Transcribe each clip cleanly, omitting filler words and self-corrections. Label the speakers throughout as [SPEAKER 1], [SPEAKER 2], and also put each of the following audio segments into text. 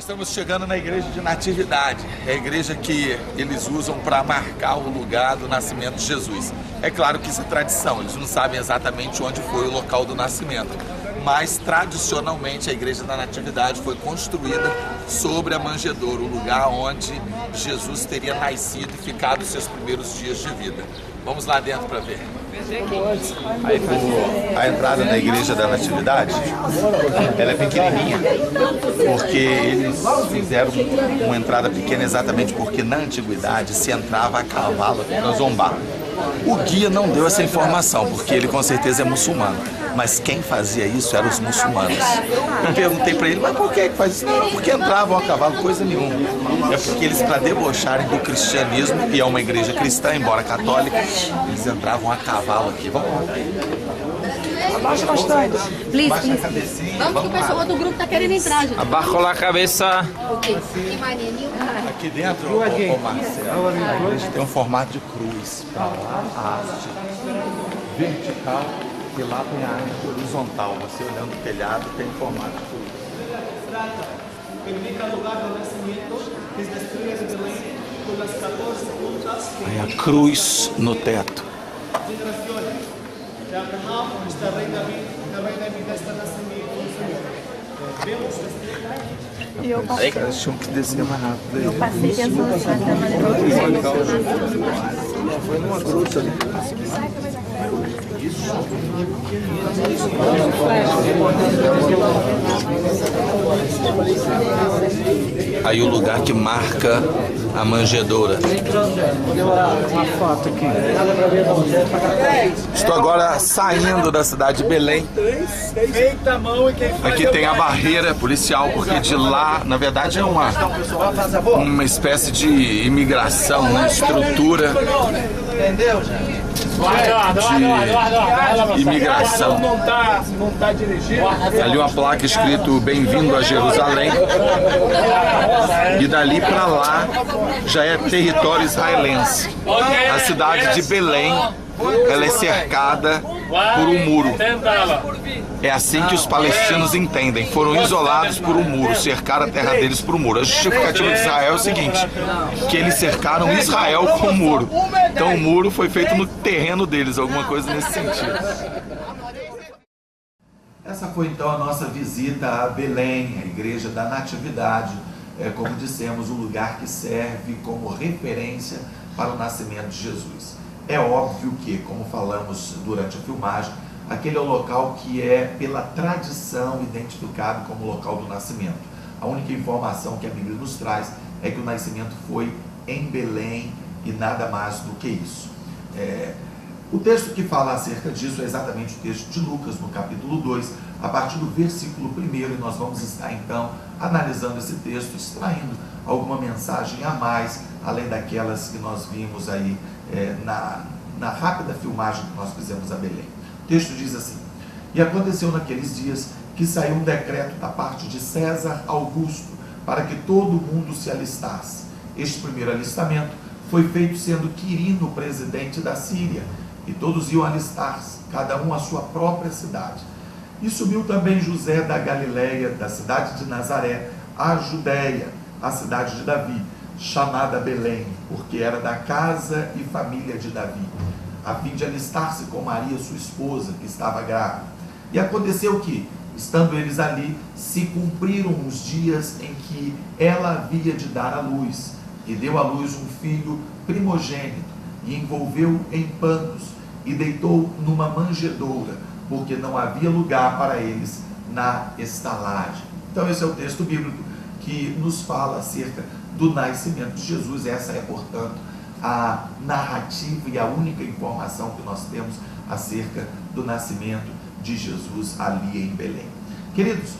[SPEAKER 1] estamos chegando na igreja de Natividade, é a igreja que eles usam para marcar o lugar do nascimento de Jesus. É claro que isso é tradição, eles não sabem exatamente onde foi o local do nascimento, mas tradicionalmente a igreja da Natividade foi construída sobre a manjedoura, o lugar onde Jesus teria nascido e ficado os seus primeiros dias de vida. Vamos lá dentro para ver. A entrada da igreja da Natividade, ela é pequenininha, porque eles fizeram uma entrada pequena exatamente porque na antiguidade se entrava a cavalo para zombar. O guia não deu essa informação, porque ele com certeza é muçulmano, mas quem fazia isso eram os muçulmanos. Eu perguntei para ele, mas por que faz isso? Não, porque entravam a cavalo, coisa nenhuma. É porque eles, para debocharem do cristianismo, e é uma igreja cristã, embora católica, eles entravam a cavalo aqui. Vamos lá. Abaixa bastante.
[SPEAKER 2] Please. Vamos que o pessoal do grupo está querendo entrar, gente.
[SPEAKER 3] Abaixa a cabeça.
[SPEAKER 2] Ok. Que maneirinho.
[SPEAKER 1] Aqui dentro, ô Marcelo, a igreja tem um formato de cruz. Para lá, a haste vertical, e lá tem a haste horizontal. Você olhando o telhado, tem um formato de cruz. Aí a cruz no teto. Eles tinham que descer mais rápido.
[SPEAKER 2] Eu passei pensando
[SPEAKER 1] Foi numa gruta ali. Aí o lugar que marca a manjedoura.
[SPEAKER 3] Uma foto aqui.
[SPEAKER 1] Estou agora saindo da cidade de Belém. Aqui tem a barreira policial, porque de lá, na verdade, é uma espécie de imigração, uma estrutura de imigração. Ali uma placa escrito Bem-vindo a Jerusalém. E dali para lá já é território israelense. A cidade de Belém, ela é cercada por um muro. É assim que os palestinos entendem. Foram isolados por um muro, cercaram a terra deles por um muro. A justificativa de Israel é o seguinte, que eles cercaram Israel com o muro. Então o muro foi feito no terreno deles, alguma coisa nesse sentido. Essa foi então a nossa visita a Belém, a igreja da Natividade. Como dissemos, o lugar que serve como referência para o nascimento de Jesus. É óbvio que, como falamos durante a filmagem, aquele é o local que é, pela tradição, identificado como local do nascimento. A única informação que a Bíblia nos traz é que o nascimento foi em Belém e nada mais do que isso. O texto que fala acerca disso é exatamente o texto de Lucas, no capítulo 2, a partir do versículo 1, e nós vamos estar então analisando esse texto, extraindo alguma mensagem a mais, além daquelas que nós vimos aí na rápida filmagem que nós fizemos a Belém. O texto diz assim: E aconteceu naqueles dias que saiu um decreto da parte de César Augusto para que todo mundo se alistasse. Este primeiro alistamento foi feito sendo Quirino presidente da Síria, e todos iam alistar-se, cada um à sua própria cidade. E subiu também José da Galileia, da cidade de Nazaré, à Judéia, a cidade de Davi, chamada Belém, porque era da casa e família de Davi, a fim de alistar-se com Maria, sua esposa, que estava grávida. E aconteceu que, estando eles ali, se cumpriram os dias em que ela havia de dar à luz, e deu à luz um filho primogênito, e envolveu em panos, e deitou numa manjedoura, porque não havia lugar para eles na estalagem. Então esse é o texto bíblico que nos fala acerca do nascimento de Jesus. Essa é, portanto, a narrativa e a única informação que nós temos acerca do nascimento de Jesus ali em Belém. Queridos,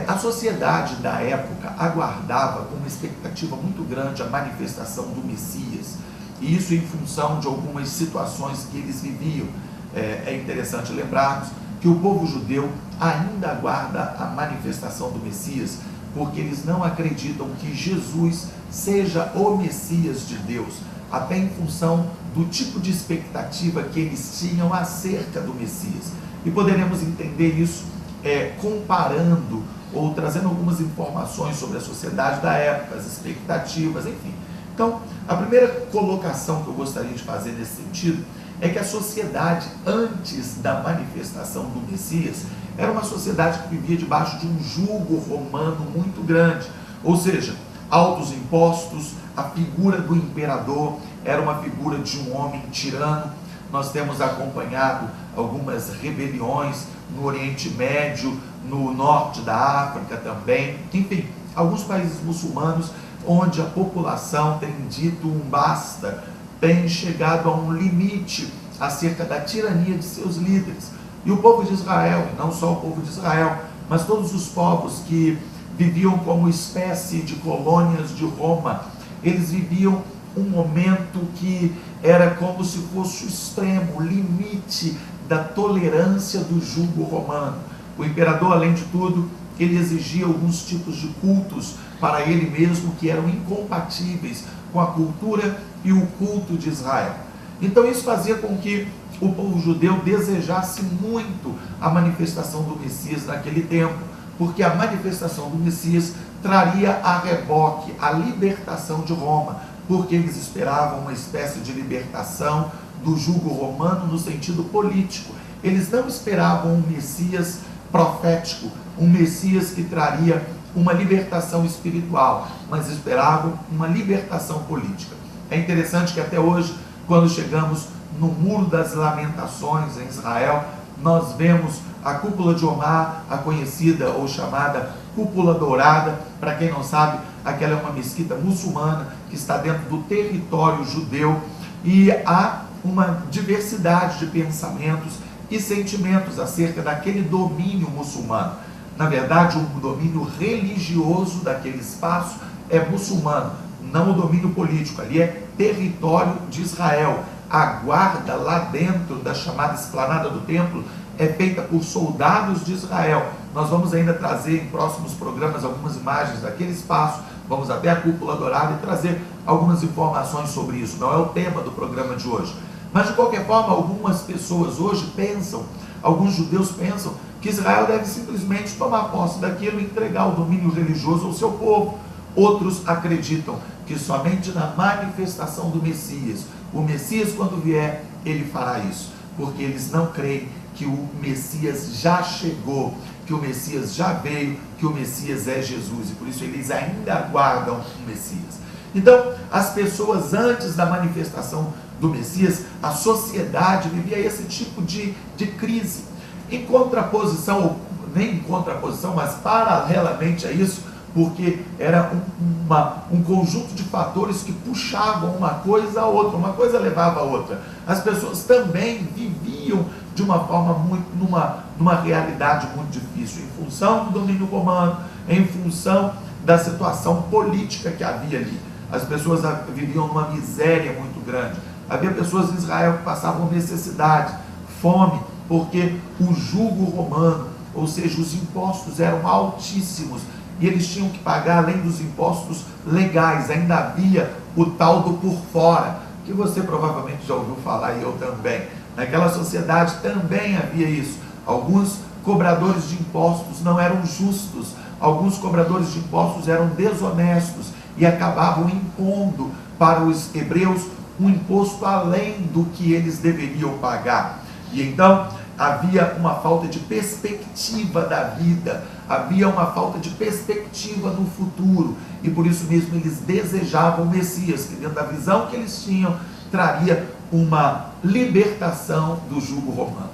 [SPEAKER 1] a sociedade da época aguardava com uma expectativa muito grande a manifestação do Messias, e isso em função de algumas situações que eles viviam. É interessante lembrarmos que o povo judeu ainda aguarda a manifestação do Messias, porque eles não acreditam que Jesus seja o Messias de Deus, até em função do tipo de expectativa que eles tinham acerca do Messias. E poderemos entender isso comparando ou trazendo algumas informações sobre a sociedade da época, as expectativas, enfim. Então, a primeira colocação que eu gostaria de fazer nesse sentido é que a sociedade antes da manifestação do Messias era uma sociedade que vivia debaixo de um jugo romano muito grande, ou seja, altos impostos, a figura do imperador era uma figura de um homem tirano. Nós temos acompanhado algumas rebeliões no Oriente Médio, no norte da África também, enfim, alguns países muçulmanos onde a população tem dito um basta, tem chegado a um limite acerca da tirania de seus líderes. E o povo de Israel, e não só o povo de Israel, mas todos os povos que viviam como espécie de colônias de Roma, eles viviam um momento que era como se fosse o extremo, o limite da tolerância do jugo romano. O imperador, além de tudo, ele exigia alguns tipos de cultos para ele mesmo que eram incompatíveis com a cultura e o culto de Israel. Então isso fazia com que o povo judeu desejasse muito a manifestação do Messias naquele tempo, porque a manifestação do Messias traria a reboque a libertação de Roma, porque eles esperavam uma espécie de libertação do jugo romano no sentido político. Eles não esperavam um Messias profético, um Messias que traria uma libertação espiritual, mas esperavam uma libertação política. É interessante que até hoje, quando chegamos no Muro das Lamentações em Israel, nós vemos a Cúpula de Omar, a conhecida ou chamada Cúpula Dourada. Para quem não sabe, aquela é uma mesquita muçulmana que está dentro do território judeu, e há uma diversidade de pensamentos e sentimentos acerca daquele domínio muçulmano. Na verdade, o domínio religioso daquele espaço é muçulmano, não o domínio político. Ali é território de Israel. A guarda lá dentro da chamada esplanada do templo é feita por soldados de Israel. Nós vamos ainda trazer em próximos programas algumas imagens daquele espaço, vamos até a Cúpula Dourada e trazer algumas informações sobre isso. Não é o tema do programa de hoje. Mas, de qualquer forma, algumas pessoas hoje pensam, alguns judeus pensam, que Israel deve simplesmente tomar posse daquilo e entregar o domínio religioso ao seu povo. Outros acreditam que somente na manifestação do Messias, o Messias, quando vier, ele fará isso, porque eles não creem que o Messias já chegou, que o Messias já veio, que o Messias é Jesus, e por isso eles ainda aguardam o Messias. Então, as pessoas antes da manifestação do Messias, a sociedade vivia esse tipo de crise. Em contraposição, ou nem em contraposição, mas paralelamente a isso, porque era um conjunto de fatores que puxavam uma coisa a outra, uma coisa levava a outra. As pessoas também viviam de uma forma muito, numa realidade muito difícil, em função do domínio romano, em função da situação política que havia ali. As pessoas viviam numa miséria muito grande. Havia pessoas em Israel que passavam necessidade, fome, porque o jugo romano, ou seja, os impostos eram altíssimos, e eles tinham que pagar, além dos impostos legais, ainda havia o tal do por fora, que você provavelmente já ouviu falar, e eu também. Naquela sociedade também havia isso. Alguns cobradores de impostos não eram justos, alguns cobradores de impostos eram desonestos, e acabavam impondo para os hebreus um imposto além do que eles deveriam pagar. E então havia uma falta de perspectiva da vida, havia uma falta de perspectiva no futuro, e por isso mesmo eles desejavam o Messias, que dentro da visão que eles tinham, traria uma libertação do jugo romano.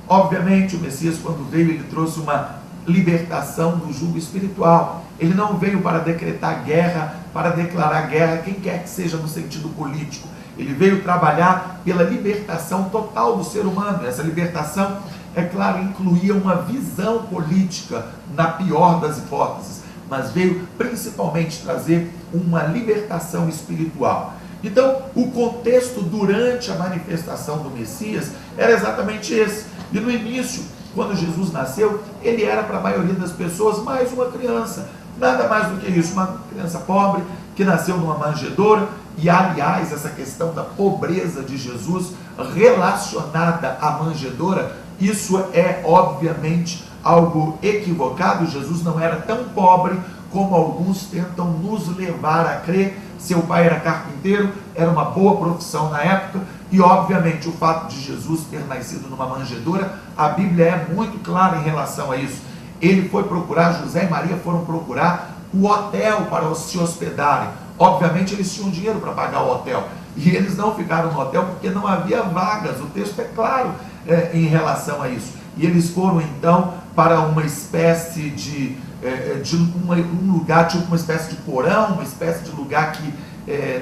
[SPEAKER 1] Obviamente o Messias, quando veio, ele trouxe uma libertação do jugo espiritual. Ele não veio para decretar guerra, para declarar guerra, quem quer que seja no sentido político. Ele veio trabalhar pela libertação total do ser humano. Essa libertação, é claro, incluía uma visão política na pior das hipóteses, mas veio principalmente trazer uma libertação espiritual. Então, o contexto durante a manifestação do Messias era exatamente esse. E no início, quando Jesus nasceu, ele era para a maioria das pessoas mais uma criança. Nada mais do que isso, uma criança pobre que nasceu numa manjedoura. E, aliás, essa questão da pobreza de Jesus relacionada à manjedoura, isso é, obviamente, algo equivocado. Jesus não era tão pobre como alguns tentam nos levar a crer. Seu pai era carpinteiro, era uma boa profissão na época, e obviamente o fato de Jesus ter nascido numa manjedoura, a Bíblia é muito clara em relação a isso. Ele foi procurar, José e Maria foram procurar o hotel para se hospedarem. Obviamente eles tinham dinheiro para pagar o hotel, e eles não ficaram no hotel porque não havia vagas. O texto é claro em relação a isso. E eles foram então para uma espécie de um lugar, tipo uma espécie de porão, uma espécie de lugar que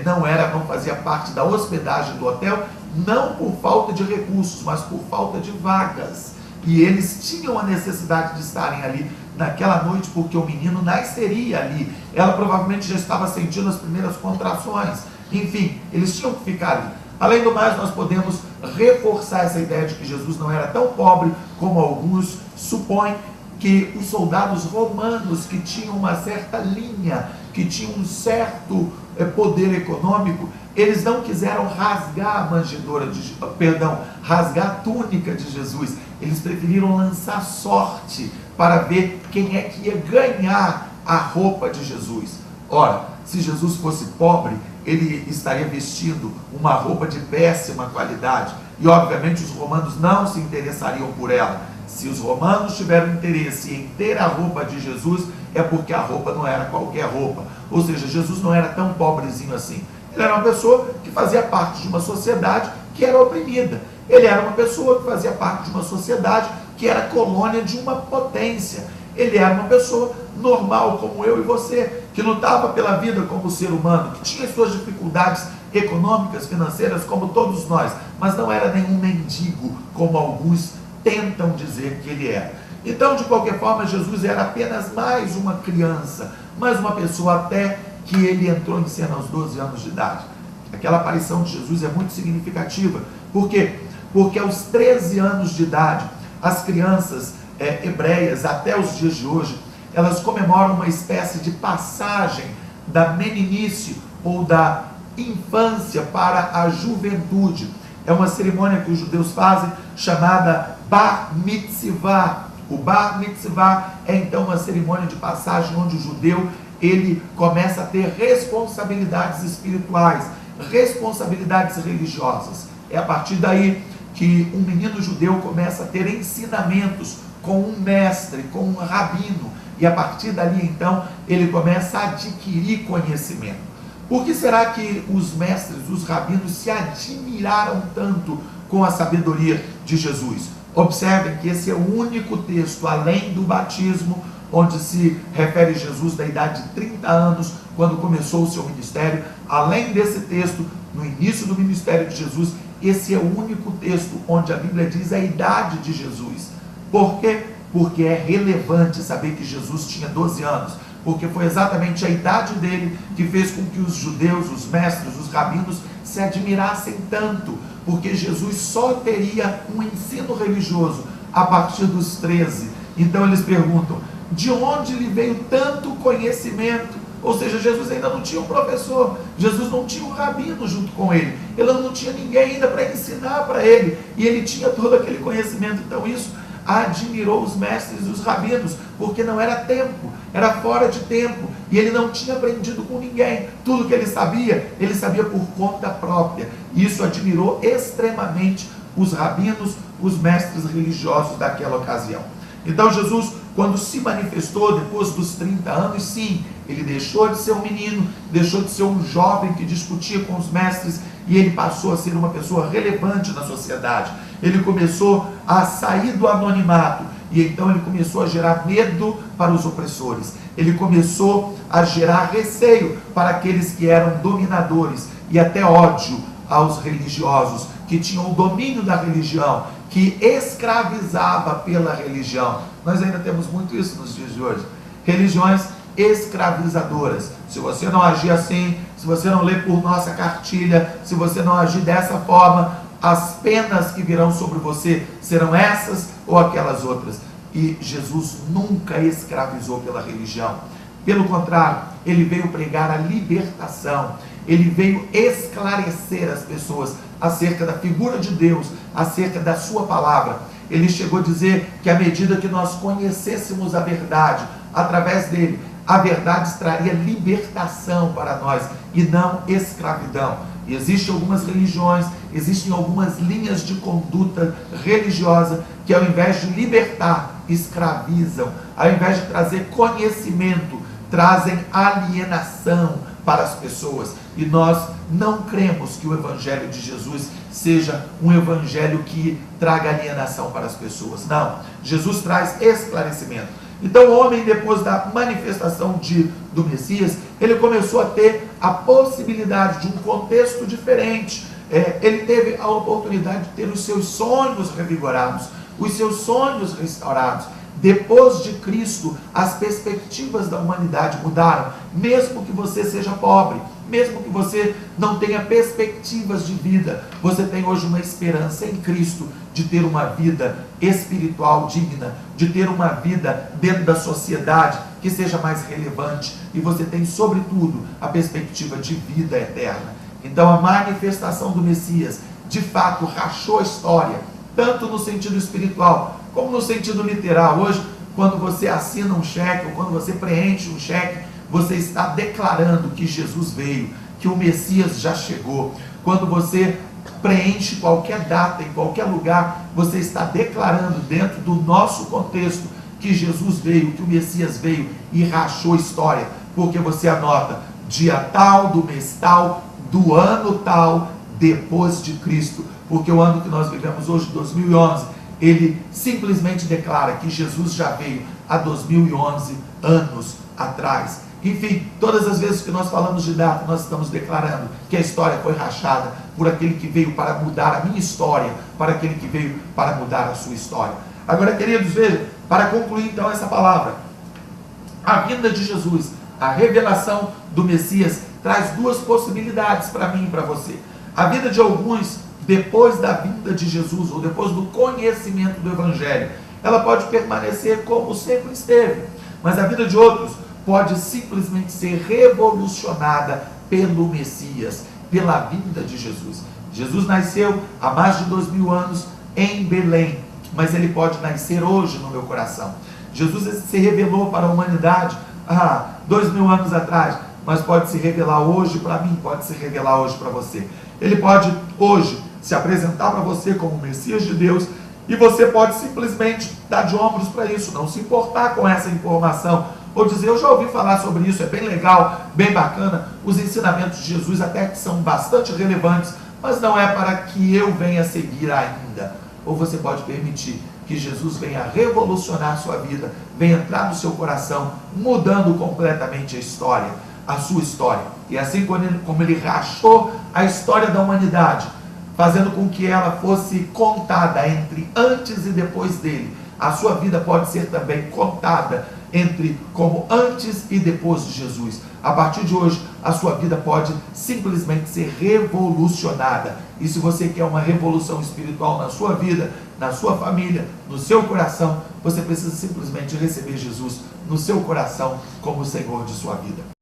[SPEAKER 1] não fazia parte da hospedagem do hotel, não por falta de recursos, mas por falta de vagas. E eles tinham a necessidade de estarem ali naquela noite, porque o menino nasceria ali. Ela provavelmente já estava sentindo as primeiras contrações. Enfim, eles tinham que ficar ali. Além do mais, nós podemos reforçar essa ideia de que Jesus não era tão pobre como alguns supõem, que os soldados romanos, que tinham uma certa linha, que tinham um certo poder econômico, eles não quiseram rasgar a manjedoura rasgar a túnica de Jesus. Eles preferiram lançar sorte para ver quem é que ia ganhar a roupa de Jesus. Ora, se Jesus fosse pobre, ele estaria vestindo uma roupa de péssima qualidade, e obviamente os romanos não se interessariam por ela. Se os romanos tiveram interesse em ter a roupa de Jesus, é porque a roupa não era qualquer roupa. Ou seja, Jesus não era tão pobrezinho assim. Ele era uma pessoa que fazia parte de uma sociedade que era oprimida. Ele era uma pessoa que fazia parte de uma sociedade que era colônia de uma potência. Ele era uma pessoa normal, como eu e você, que lutava pela vida como ser humano, que tinha suas dificuldades econômicas, financeiras, como todos nós, mas não era nenhum mendigo, como alguns tentam dizer que ele era. Então, de qualquer forma, Jesus era apenas mais uma criança, mais uma pessoa, até que ele entrou em cena aos 12 anos de idade. Aquela aparição de Jesus é muito significativa. Por quê? Porque aos 13 anos de idade, as crianças hebreias, até os dias de hoje, elas comemoram uma espécie de passagem da meninice ou da infância para a juventude. É uma cerimônia que os judeus fazem, chamada Bar Mitzvah. O Bar Mitzvah é então uma cerimônia de passagem onde o judeu ele começa a ter responsabilidades espirituais, responsabilidades religiosas. É a partir daí que um menino judeu começa a ter ensinamentos com um mestre, com um rabino, e a partir dali então ele começa a adquirir conhecimento. Por que será que os mestres, os rabinos se admiraram tanto com a sabedoria de Jesus? Observem que esse é o único texto, além do batismo, onde se refere Jesus da idade de 30 anos, quando começou o seu ministério. Além desse texto, no início do ministério de Jesus, esse é o único texto onde a Bíblia diz a idade de Jesus. Por quê? Porque é relevante saber que Jesus tinha 12 anos, porque foi exatamente a idade dele que fez com que os judeus, os mestres, os rabinos se admirassem tanto, porque Jesus só teria um ensino religioso a partir dos 13. Então eles perguntam, de onde lhe veio tanto conhecimento? Ou seja, Jesus ainda não tinha um professor, Jesus não tinha um rabino junto com ele, ele não tinha ninguém ainda para ensinar para ele, e ele tinha todo aquele conhecimento. Então isso admirou os mestres e os rabinos, porque não era tempo, era fora de tempo, e ele não tinha aprendido com ninguém. Tudo que ele sabia por conta própria. Isso admirou extremamente os rabinos, os mestres religiosos daquela ocasião. Então Jesus, quando se manifestou depois dos 30 anos, sim, ele deixou de ser um menino, deixou de ser um jovem que discutia com os mestres, e ele passou a ser uma pessoa relevante na sociedade. Ele começou a sair do anonimato, e então ele começou a gerar medo para os opressores. Ele começou a gerar receio para aqueles que eram dominadores, e até ódio aos religiosos, que tinham o domínio da religião, que escravizava pela religião. Nós ainda temos muito isso nos dias de hoje. Religiões escravizadoras. Se você não agir assim, se você não ler por nossa cartilha, se você não agir dessa forma, as penas que virão sobre você serão essas ou aquelas outras. E Jesus nunca escravizou pela religião. Pelo contrário, ele veio pregar a libertação. Ele veio esclarecer as pessoas acerca da figura de Deus, acerca da sua palavra. ele chegou a dizer que à medida que nós conhecêssemos a verdade, através dele, a verdade traria libertação para nós e não escravidão. E existem algumas religiões, existem algumas linhas de conduta religiosa que, ao invés de libertar, escravizam, ao invés de trazer conhecimento, trazem alienação para as pessoas. E nós não cremos que o Evangelho de Jesus seja um Evangelho que traga alienação para as pessoas. Não, Jesus traz esclarecimento. Então o homem, depois da manifestação do Messias, ele começou a ter a possibilidade de um contexto diferente. Ele teve a oportunidade de ter os seus sonhos revigorados, os seus sonhos restaurados. Depois de Cristo, as perspectivas da humanidade mudaram. Mesmo que você seja pobre, mesmo que você não tenha perspectivas de vida, você tem hoje uma esperança em Cristo de ter uma vida espiritual digna, de ter uma vida dentro da sociedade que seja mais relevante, e você tem, sobretudo, a perspectiva de vida eterna. Então a manifestação do Messias, de fato, rachou a história, tanto no sentido espiritual, como no sentido literal. Hoje, quando você assina um cheque, ou quando você preenche um cheque, você está declarando que Jesus veio, que o Messias já chegou. Quando você preenche qualquer data, em qualquer lugar, você está declarando, dentro do nosso contexto, que Jesus veio, que o Messias veio e rachou a história, porque você anota dia tal, do mês tal, do ano tal, depois de Cristo, porque o ano que nós vivemos hoje, 2011, ele simplesmente declara que Jesus já veio há 2011 anos atrás. Enfim, todas as vezes que nós falamos de data, nós estamos declarando que a história foi rachada por aquele que veio para mudar a minha história, para aquele que veio para mudar a sua história. Agora, queridos, vejam, para concluir então essa palavra, a vinda de Jesus, a revelação do Messias, traz duas possibilidades para mim e para você. A vida de alguns, depois da vinda de Jesus, ou depois do conhecimento do Evangelho, ela pode permanecer como sempre esteve, mas a vida de outros pode simplesmente ser revolucionada pelo Messias, pela vinda de Jesus. Jesus nasceu há mais de 2000 anos em Belém, mas ele pode nascer hoje no meu coração. Jesus se revelou para a humanidade há 2000 anos atrás, mas pode se revelar hoje para mim, pode se revelar hoje para você. Ele pode hoje se apresentar para você como o Messias de Deus, e você pode simplesmente dar de ombros para isso, não se importar com essa informação, ou dizer, eu já ouvi falar sobre isso, é bem legal, bem bacana, os ensinamentos de Jesus até que são bastante relevantes, mas não é para que eu venha seguir ainda. Ou você pode permitir que Jesus venha revolucionar a sua vida, venha entrar no seu coração, mudando completamente a história, a sua história. E assim como ele rachou a história da humanidade, fazendo com que ela fosse contada entre antes e depois dele, a sua vida pode ser também contada entre como antes e depois de Jesus. A partir de hoje, a sua vida pode simplesmente ser revolucionada. E se você quer uma revolução espiritual na sua vida, na sua família, no seu coração, você precisa simplesmente receber Jesus no seu coração como o Senhor de sua vida.